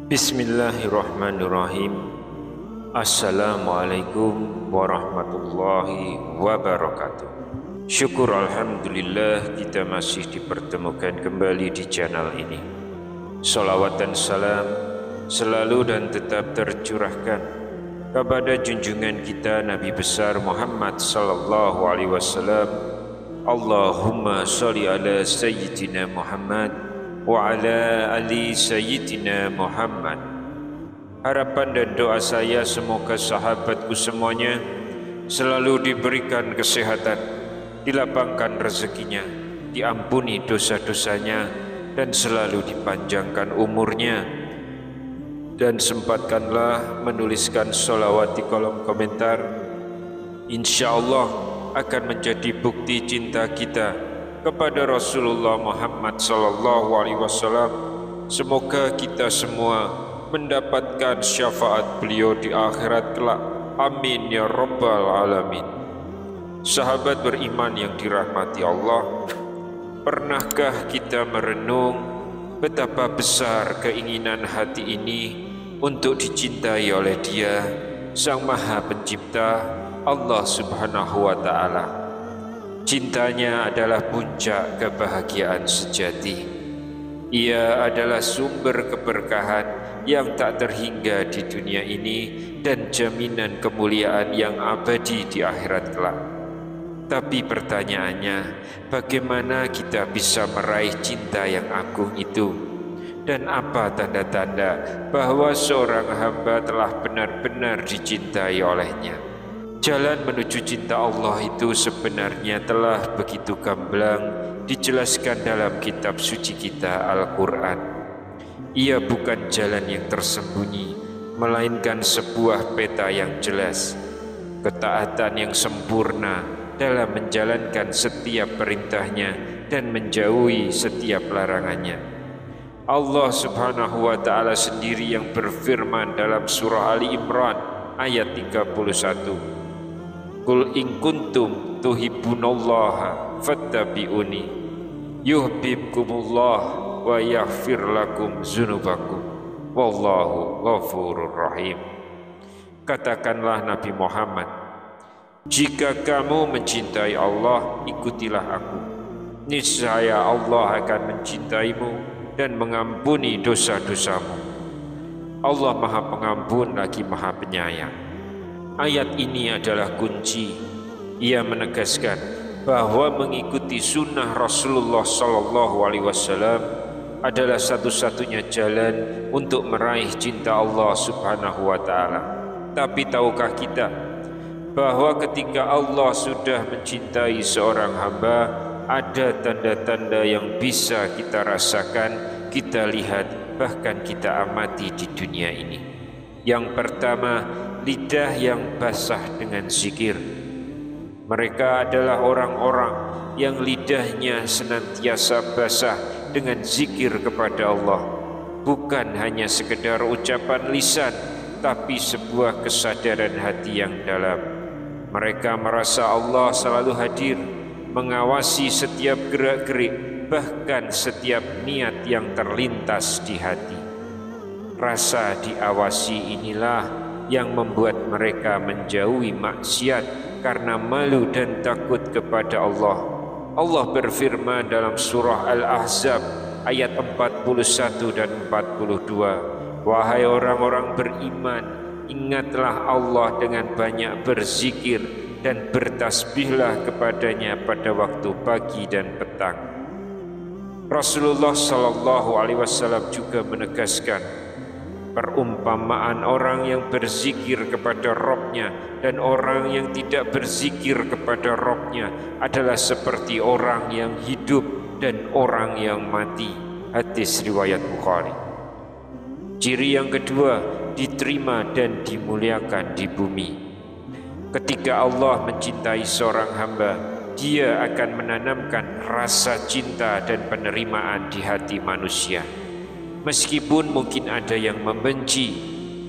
Bismillahirrahmanirrahim. Assalamualaikum warahmatullahi wabarakatuh. Syukur alhamdulillah kita masih dipertemukan kembali di channel ini. Salawat dan salam selalu dan tetap tercurahkan kepada junjungan kita Nabi besar Muhammad sallallahu alaihi wasallam. Allahumma sholli ala sayyidina Muhammad wa ala ali sayyidina Muhammad. Harapan dan doa saya semoga sahabatku semuanya selalu diberikan kesehatan, dilapangkan rezekinya, diampuni dosa-dosanya, dan selalu dipanjangkan umurnya. Dan sempatkanlah menuliskan sholawat di kolom komentar. Insya Allah akan menjadi bukti cinta kita kepada Rasulullah Muhammad sallallahu alaihi wasallam. Semoga kita semua mendapatkan syafaat beliau di akhirat kelak. Amin ya rabbal alamin. Sahabat beriman yang dirahmati Allah, pernahkah kita merenung betapa besar keinginan hati ini untuk dicintai oleh Dia, Sang Maha Pencipta, Allah Subhanahu wa Ta'ala? Cintanya adalah puncak kebahagiaan sejati. Ia adalah sumber keberkahan yang tak terhingga di dunia ini dan jaminan kemuliaan yang abadi di akhirat kelak. Tapi pertanyaannya, bagaimana kita bisa meraih cinta yang agung itu? Dan apa tanda-tanda bahwa seorang hamba telah benar-benar dicintai olehnya? Jalan menuju cinta Allah itu sebenarnya telah begitu gamblang dijelaskan dalam kitab suci kita Al-Quran. Ia bukan jalan yang tersembunyi, melainkan sebuah peta yang jelas, ketaatan yang sempurna dalam menjalankan setiap perintahnya dan menjauhi setiap larangannya. Allah Subhanahu wa Ta'ala sendiri yang berfirman dalam surah Ali Imran ayat 31, Qul in kuntum tuhibbunallaha fattabi'uni yuhibbukumullah wa yaghfir lakum dzunubakum wallahu ghafurur rahim. Katakanlah Nabi Muhammad, jika kamu mencintai Allah, ikutilah aku. Niscaya Allah akan mencintaimu dan mengampuni dosa-dosamu. Allah Maha Pengampun lagi Maha Penyayang. Ayat ini adalah kunci. Ia menegaskan bahwa mengikuti sunnah Rasulullah sallallahu alaihi wasallam adalah satu-satunya jalan untuk meraih cinta Allah Subhanahu wa Ta'ala. Tapi tahukah kita bahwa ketika Allah sudah mencintai seorang hamba, ada tanda-tanda yang bisa kita rasakan, kita lihat, bahkan kita amati di dunia ini. Yang pertama, lidah yang basah dengan zikir. Mereka adalah orang-orang yang lidahnya senantiasa basah dengan zikir kepada Allah. Bukan hanya sekedar ucapan lisan, tapi sebuah kesadaran hati yang dalam. Mereka merasa Allah selalu hadir, mengawasi setiap gerak-gerik, bahkan setiap niat yang terlintas di hati. Rasa diawasi inilah yang membuat mereka menjauhi maksiat karena malu dan takut kepada Allah. Allah berfirman dalam surah Al-Ahzab ayat 41 dan 42, wahai orang-orang beriman, ingatlah Allah dengan banyak berzikir dan bertasbihlah kepadanya pada waktu pagi dan petang. Rasulullah sallallahu alaihi wasallam juga menegaskan perumpamaan orang yang berzikir kepada Rabb-Nya dan orang yang tidak berzikir kepada Rabb-Nya adalah seperti orang yang hidup dan orang yang mati. Hadis riwayat Bukhari. Ciri yang kedua, diterima dan dimuliakan di bumi. Ketika Allah mencintai seorang hamba, Dia akan menanamkan rasa cinta dan penerimaan di hati manusia. Meskipun mungkin ada yang membenci,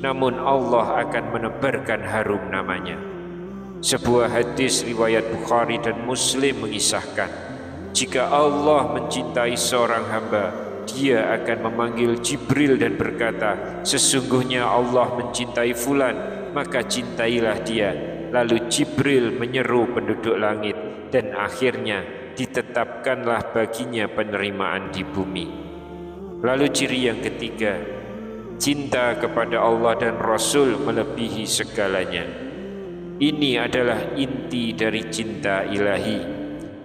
namun Allah akan menebarkan harum namanya. Sebuah hadis riwayat Bukhari dan Muslim mengisahkan, jika Allah mencintai seorang hamba, Dia akan memanggil Jibril dan berkata, sesungguhnya Allah mencintai fulan, maka cintailah dia. Lalu Jibril menyeru penduduk langit dan akhirnya ditetapkanlah baginya penerimaan di bumi. Lalu ciri yang ketiga, cinta kepada Allah dan Rasul melebihi segalanya. Ini adalah inti dari cinta ilahi.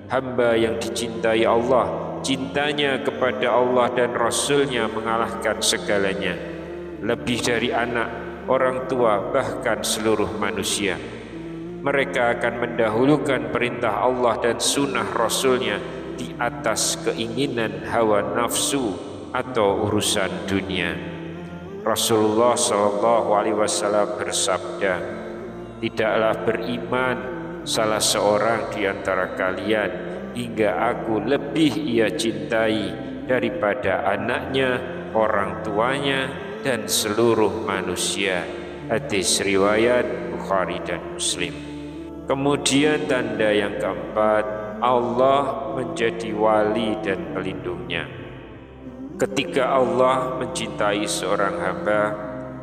Hamba yang dicintai Allah, cintanya kepada Allah dan Rasul-Nya mengalahkan segalanya. Lebih dari anak, orang tua, bahkan seluruh manusia. Mereka akan mendahulukan perintah Allah dan sunnah Rasul-Nya di atas keinginan hawa nafsu atau urusan dunia. Rasulullah SAW bersabda, tidaklah beriman salah seorang di antara kalian hingga aku lebih ia cintai daripada anaknya, orang tuanya, dan seluruh manusia. Hadis riwayat Bukhari dan Muslim. Kemudian tanda yang keempat, Allah menjadi wali dan pelindungnya. Ketika Allah mencintai seorang hamba,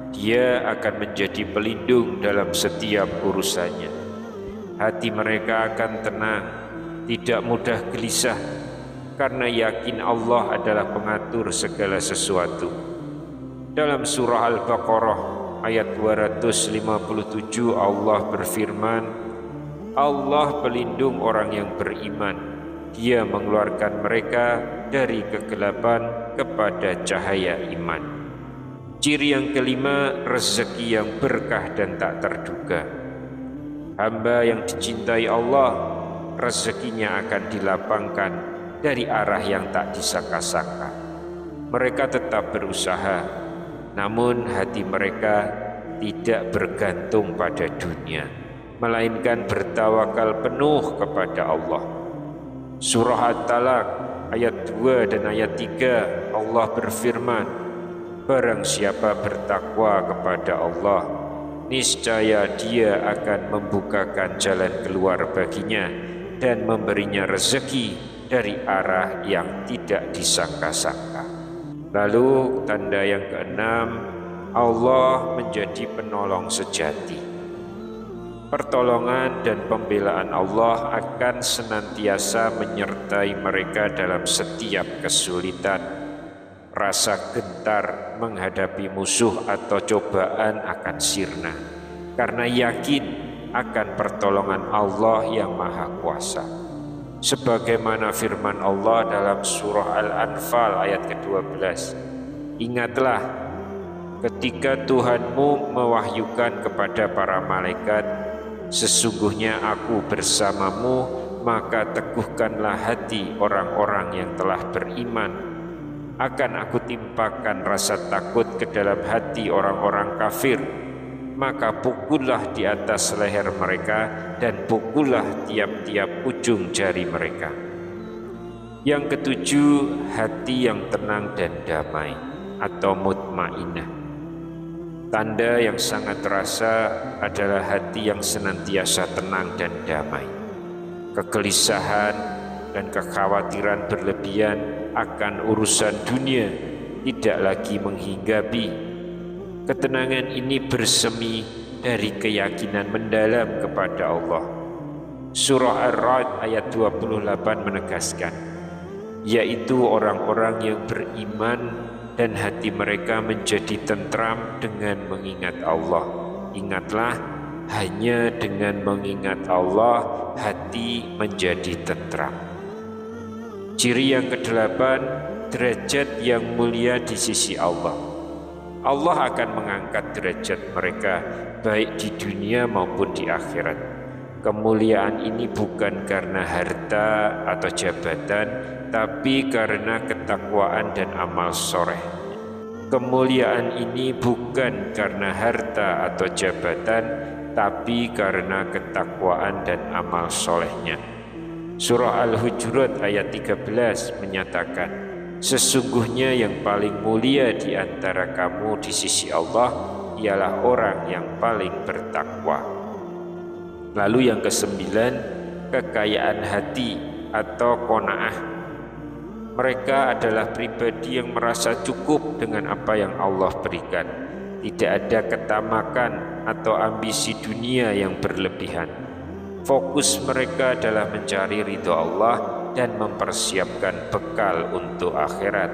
Dia akan menjadi pelindung dalam setiap urusannya. Hati mereka akan tenang, tidak mudah gelisah, karena yakin Allah adalah pengatur segala sesuatu. Dalam surah Al-Baqarah ayat 257 Allah berfirman, Allah pelindung orang yang beriman. Dia mengeluarkan mereka dari kegelapan kepada cahaya iman. Ciri yang kelima, rezeki yang berkah dan tak terduga. Hamba yang dicintai Allah, rezekinya akan dilapangkan dari arah yang tak disangka-sangka. Mereka tetap berusaha, namun hati mereka tidak bergantung pada dunia, melainkan bertawakal penuh kepada Allah. Surah At-Talaq ayat 2 dan ayat 3 Allah berfirman, barang siapa bertakwa kepada Allah, niscaya Dia akan membukakan jalan keluar baginya dan memberinya rezeki dari arah yang tidak disangka-sangka. Lalu tanda yang keenam, Allah menjadi penolong sejati. Pertolongan dan pembelaan Allah akan senantiasa menyertai mereka dalam setiap kesulitan. Rasa gentar menghadapi musuh atau cobaan akan sirna, karena yakin akan pertolongan Allah yang Maha Kuasa. Sebagaimana firman Allah dalam surah Al-Anfal ayat ke-12, ingatlah ketika Tuhanmu mewahyukan kepada para malaikat, sesungguhnya aku bersamamu, maka teguhkanlah hati orang-orang yang telah beriman. Akan aku timpakan rasa takut ke dalam hati orang-orang kafir, maka pukullah di atas leher mereka dan pukullah tiap-tiap ujung jari mereka. Yang ketujuh, hati yang tenang dan damai atau mutmainah. Tanda yang sangat terasa adalah hati yang senantiasa tenang dan damai. Kegelisahan dan kekhawatiran berlebihan akan urusan dunia tidak lagi menghinggapi. Ketenangan ini bersemi dari keyakinan mendalam kepada Allah. Surah Ar-Ra'd ayat 28 menegaskan, yaitu orang-orang yang beriman dan hati mereka menjadi tentram dengan mengingat Allah. Ingatlah, hanya dengan mengingat Allah hati menjadi tentram. Ciri yang kedelapan, derajat yang mulia di sisi Allah. Allah akan mengangkat derajat mereka baik di dunia maupun di akhirat. Kemuliaan ini bukan karena harta atau jabatan, tapi karena ketakwaan dan amal soleh. Kemuliaan ini bukan karena harta atau jabatan, tapi karena ketakwaan dan amal solehnya. Surah Al-Hujurat ayat 13 menyatakan, sesungguhnya yang paling mulia di antara kamu di sisi Allah ialah orang yang paling bertakwa. Lalu yang kesembilan, kekayaan hati atau qanaah. Mereka adalah pribadi yang merasa cukup dengan apa yang Allah berikan. Tidak ada ketamakan atau ambisi dunia yang berlebihan. Fokus mereka adalah mencari ridho Allah dan mempersiapkan bekal untuk akhirat.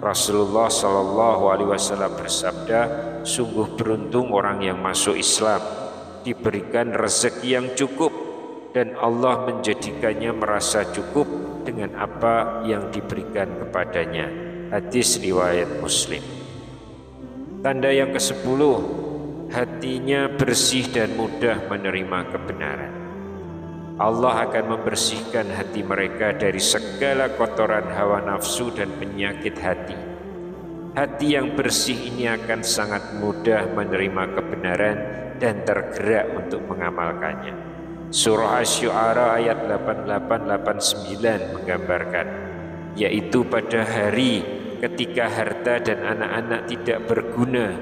Rasulullah SAW bersabda, sungguh beruntung orang yang masuk Islam, diberikan rezeki yang cukup dan Allah menjadikannya merasa cukup dengan apa yang diberikan kepadanya. Hadis riwayat Muslim. Tanda yang ke-10, hatinya bersih dan mudah menerima kebenaran. Allah akan membersihkan hati mereka dari segala kotoran hawa nafsu dan penyakit hati. Hati yang bersih ini akan sangat mudah menerima kebenaran dan tergerak untuk mengamalkannya. Surah Asy-Syu'ara ayat 88-89 menggambarkan, yaitu pada hari ketika harta dan anak-anak tidak berguna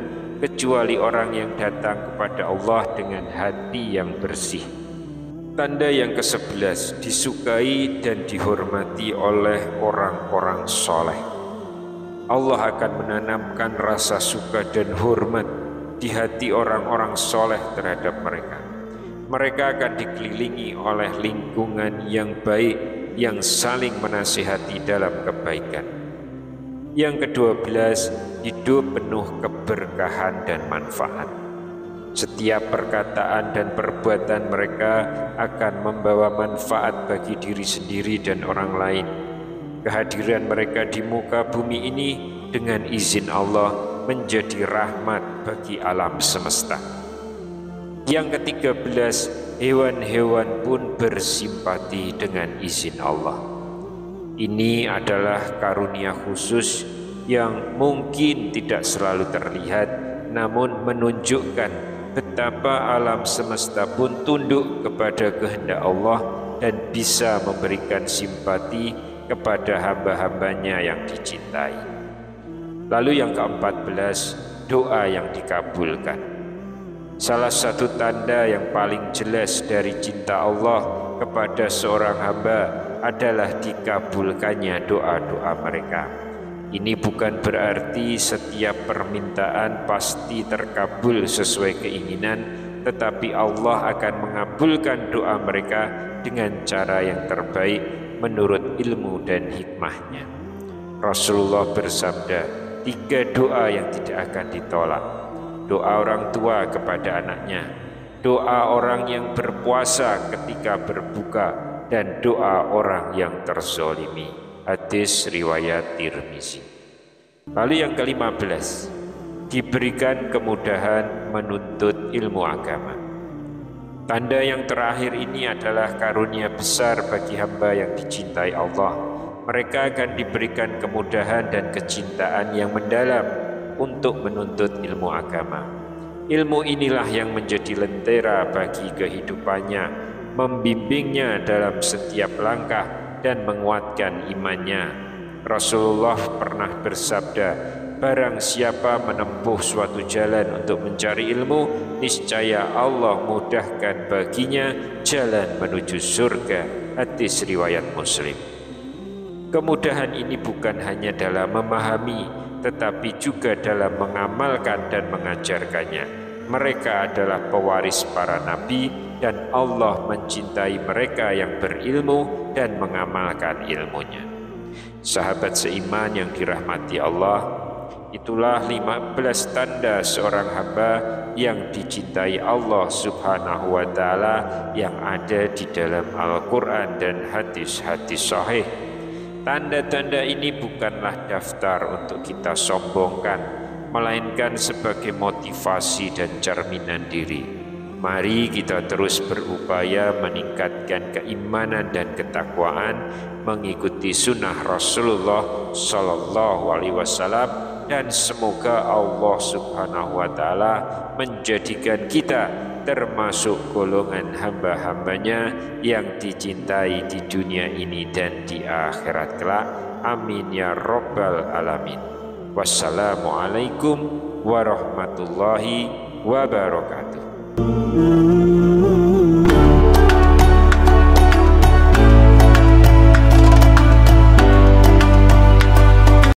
kecuali orang yang datang kepada Allah dengan hati yang bersih. Tanda yang ke-11, disukai dan dihormati oleh orang-orang soleh. Allah akan menanamkan rasa suka dan hormat di hati orang-orang soleh terhadap mereka. Mereka akan dikelilingi oleh lingkungan yang baik yang saling menasihati dalam kebaikan. Yang ke-12, hidup penuh keberkahan dan manfaat. Setiap perkataan dan perbuatan mereka akan membawa manfaat bagi diri sendiri dan orang lain. Kehadiran mereka di muka bumi ini dengan izin Allah menjadi rahmat bagi alam semesta. Yang ke-13, hewan-hewan pun bersimpati dengan izin Allah. Ini adalah karunia khusus yang mungkin tidak selalu terlihat, namun menunjukkan betapa alam semesta pun tunduk kepada kehendak Allah dan bisa memberikan simpati kepada hamba-hambanya yang dicintai. Lalu yang ke-14, doa yang dikabulkan. Salah satu tanda yang paling jelas dari cinta Allah kepada seorang hamba adalah dikabulkannya doa-doa mereka. Ini bukan berarti setiap permintaan pasti terkabul sesuai keinginan, tetapi Allah akan mengabulkan doa mereka dengan cara yang terbaik menurut ilmu dan hikmahnya. Rasulullah bersabda, 3 doa yang tidak akan ditolak. Doa orang tua kepada anaknya, doa orang yang berpuasa ketika berbuka, dan doa orang yang terzolimi. Hadis riwayat Tirmizi. Lalu yang ke-15, diberikan kemudahan menuntut ilmu agama. Tanda yang terakhir ini adalah karunia besar bagi hamba yang dicintai Allah. Mereka akan diberikan kemudahan dan kecintaan yang mendalam untuk menuntut ilmu agama. Ilmu inilah yang menjadi lentera bagi kehidupannya, membimbingnya dalam setiap langkah dan menguatkan imannya. Rasulullah pernah bersabda, barang siapa menempuh suatu jalan untuk mencari ilmu, niscaya Allah mudahkan baginya jalan menuju surga. Hadis riwayat Muslim. Kemudahan ini bukan hanya dalam memahami, tetapi juga dalam mengamalkan dan mengajarkannya. Mereka adalah pewaris para nabi dan Allah mencintai mereka yang berilmu dan mengamalkan ilmunya. Sahabat seiman yang dirahmati Allah, itulah 15 tanda seorang hamba yang dicintai Allah Subhanahu wa Ta'ala yang ada di dalam Al-Quran dan hadis-hadis sahih. Tanda-tanda ini bukanlah daftar untuk kita sombongkan, melainkan sebagai motivasi dan cerminan diri. Mari kita terus berupaya meningkatkan keimanan dan ketakwaan, mengikuti sunnah Rasulullah Sallallahu Alaihi Wasallam, dan semoga Allah Subhanahu Wa Taala menjadikan kita termasuk golongan hamba-hambanya yang dicintai di dunia ini dan di akhirat kelak. Amin ya rabbal alamin. Wassalamualaikum warahmatullahi wabarakatuh.